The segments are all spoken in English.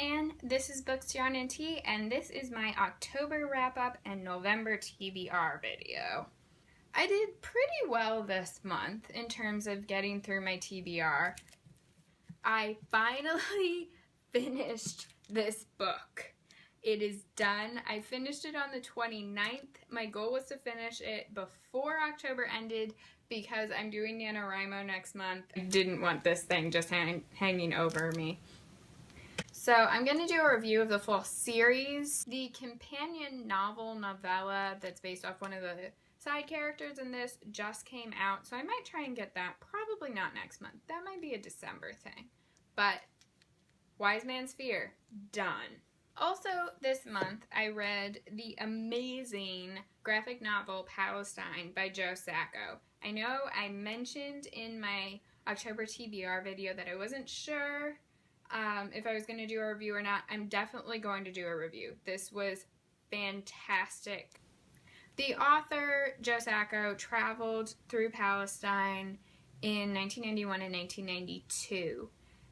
Anne, this is Books, Yarn, and Tea, and this is my October wrap-up and November TBR video. I did pretty well this month in terms of getting through my TBR. I finally finished this book. It is done. I finished it on the 29th. My goal was to finish it before October ended because I'm doing NaNoWriMo next month. I didn't want this thing just hanging over me. So I'm going to do a review of the full series. The companion novella that's based off one of the side characters in this just came out, so I might try and get that. Probably not next month. That might be a December thing. But Wise Man's Fear, done. Also this month I read the amazing graphic novel Palestine by Joe Sacco. I know I mentioned in my October TBR video that I wasn't sure if I was going to do a review or not. I'm definitely going to do a review. This was fantastic. The author, Joe Sacco, traveled through Palestine in 1991 and 1992.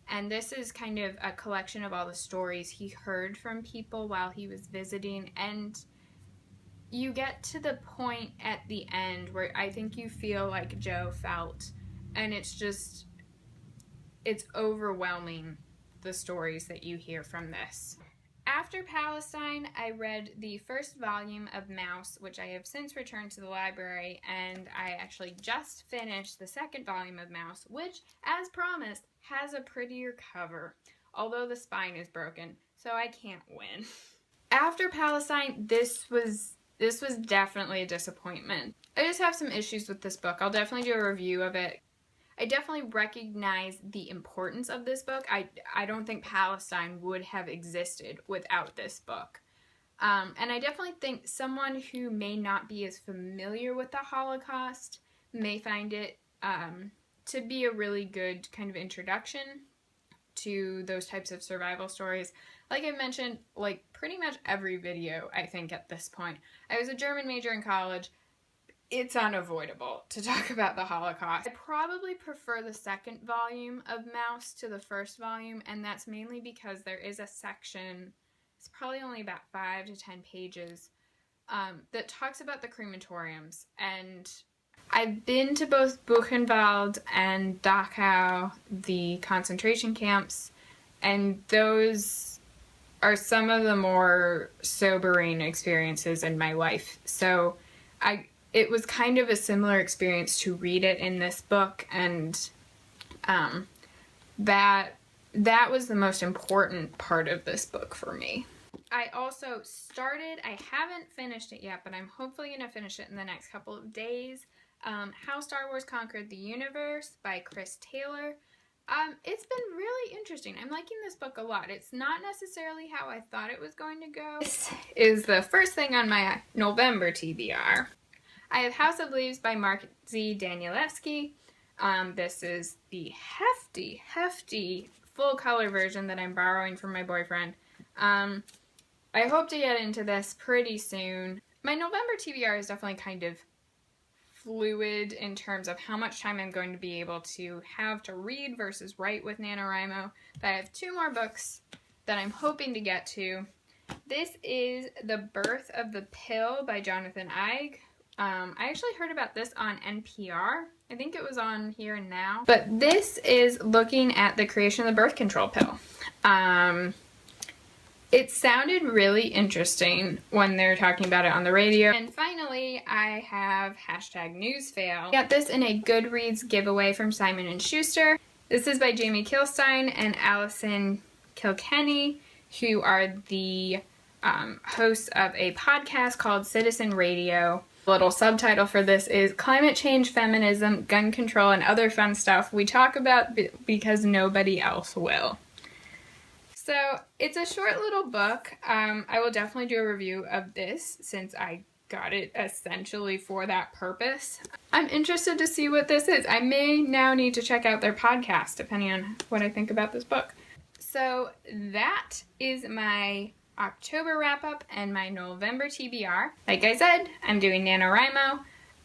And this is kind of a collection of all the stories he heard from people while he was visiting. And you get to the point at the end where I think you feel like Joe felt. And it's overwhelming, the stories that you hear from this. After Palestine, I read the first volume of Mouse, which I have since returned to the library, and I actually just finished the second volume of Mouse, which, as promised, has a prettier cover, although the spine is broken, so I can't win. After Palestine, this was definitely a disappointment. I just have some issues with this book. I'll definitely do a review of it. I definitely recognize the importance of this book. I don't think Palestine would have existed without this book. And I definitely think someone who may not be as familiar with the Holocaust may find it to be a really good kind of introduction to those types of survival stories. Like I mentioned, like pretty much every video, I think at this point. I was a German major in college. It's unavoidable to talk about the Holocaust. I probably prefer the second volume of Mouse to the first volume, and that's mainly because there is a section, it's probably only about 5 to 10 pages, that talks about the crematoriums. And I've been to both Buchenwald and Dachau, the concentration camps, and those are some of the more sobering experiences in my life. So it was kind of a similar experience to read it in this book, and that was the most important part of this book for me. I also started, I haven't finished it yet, but I'm hopefully going to finish it in the next couple of days, How Star Wars Conquered the Universe by Chris Taylor. It's been really interesting. I'm liking this book a lot. It's not necessarily how I thought it was going to go. This is the first thing on my November TBR. I have House of Leaves by Mark Z. Danielewski. This is the hefty full color version that I'm borrowing from my boyfriend. I hope to get into this pretty soon. My November TBR is definitely kind of fluid in terms of how much time I'm going to be able to have to read versus write with NaNoWriMo. But I have 2 more books that I'm hoping to get to. This is The Birth of the Pill by Jonathan Eig. I actually heard about this on NPR. I think it was on Here and Now. But this is looking at the creation of the birth control pill. It sounded really interesting when they were talking about it on the radio. And finally, I have #newsfail. I got this in a Goodreads giveaway from Simon & Schuster. This is by Jamie Kilstein and Allison Kilkenny, who are the hosts of a podcast called Citizen Radio. The little subtitle for this is Climate Change, Feminism, Gun Control, and Other Fun Stuff We Talk About Because Nobody Else Will. So it's a short little book. I will definitely do a review of this since I got it essentially for that purpose. I'm interested to see what this is. I may now need to check out their podcast depending on what I think about this book. So that is my October wrap-up and my November TBR. Like I said, I'm doing NaNoWriMo.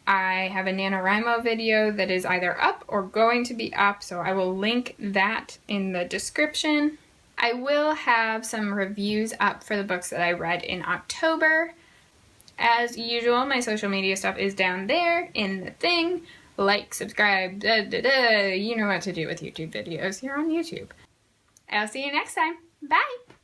I have a NaNoWriMo video that is either up or going to be up, so I will link that in the description. I will have some reviews up for the books that I read in October. As usual, my social media stuff is down there in the thing. Like, subscribe, you know what to do with YouTube videos. You're on YouTube. I'll see you next time. Bye!